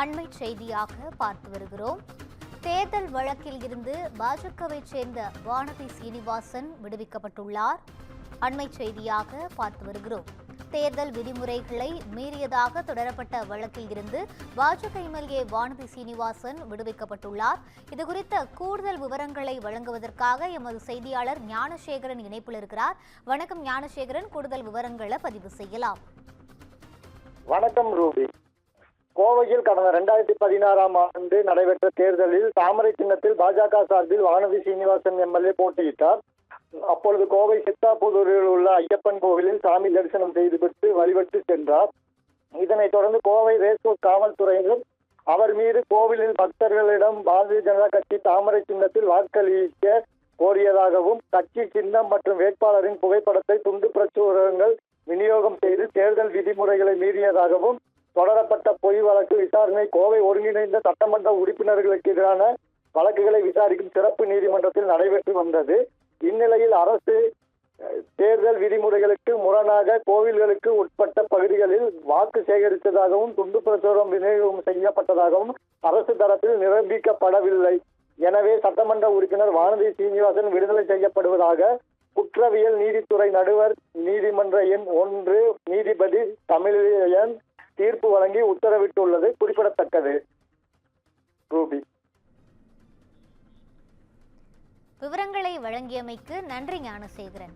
அண்மை செய்தியாக பார்த்து வருகிறோம். தேர்தல் வழக்கில் இருந்து பாஜகவை சேர்ந்த வானதி சீனிவாசன் விடுவிக்கப்பட்டுள்ளார். அண்மை செய்தியாக பார்த்து வருகிறோம். தேர்தல் விதிமுறைகளை மீறியதாக தொடரப்பட்ட வழக்கில் இருந்து பாஜக எம்எல்ஏ வானதி சீனிவாசன் விடுவிக்கப்பட்டுள்ளார். இதுகுறித்த கூடுதல் விவரங்களை வழங்குவதற்காக எமது செய்தியாளர் ஞானசேகரன் இணைப்பில் இருக்கிறார். வணக்கம் ஞானசேகரன், கூடுதல் விவரங்களை பதிவு செய்யலாம். வணக்கம் ரூபி. கோவையில் கடந்த 2016ஆம் ஆண்டு நடைபெற்ற தேர்தலில் தாமரை சின்னத்தில் பாஜக சார்பில் வானதி சீனிவாசன் எம்எல்ஏ போட்டியிட்டார். அப்பொழுது கோவை சித்தாபுதூரில் உள்ள ஐயப்பன் கோவிலில் சாமி தரிசனம் செய்துவிட்டு வழிபட்டு சென்றார். இதனைத் தொடர்ந்து கோவை ரேஸ்கோர்ஸ் காவல்துறையினர் அவர் மீது கோவிலில் பக்தர்களிடம் பாரதிய ஜனதா கட்சி தாமரை சின்னத்தில் வாக்களிக்க கோரியதாகவும் கட்சி சின்னம் மற்றும் வேட்பாளரின் புகைப்படத்தை துண்டு பிரசுரங்கள் விநியோகம் செய்து தேர்தல் விதிமுறைகளை மீறியதாகவும் தொடரப்பட்ட பொய் வழக்கு விசாரணை கோவை ஒருங்கிணைந்த சட்டமன்ற உறுப்பினர்களுக்கு எதிரான வழக்குகளை விசாரிக்கும் சிறப்பு நீதிமன்றத்தில் நடைபெற்று வந்தது. இந்நிலையில் அரசு தேர்தல் விதிமுறைகளுக்கு முரணாக கோவில்களுக்கு உட்பட்ட பகுதிகளில் வாக்கு சேகரித்ததாகவும் துண்டு பிரசுரம் விநியோகம் செய்யப்பட்டதாகவும் அரசு தரப்பில் நிரூபிக்கப்படவில்லை. எனவே சட்டமன்ற உறுப்பினர் வானதி சீனிவாசன் விடுதலை செய்யப்படுவதாக குற்றவியல் நீதித்துறை நடுவர் நீதிமன்ற எண் 1 நீதிபதி தமிழன் தீர்ப்பு வழங்கி உத்தரவிட்டுள்ளது குறிப்பிடத்தக்கது. ரூபி, விவரங்களை வழங்கியமைக்கு நன்றி ஞானசேகரன்.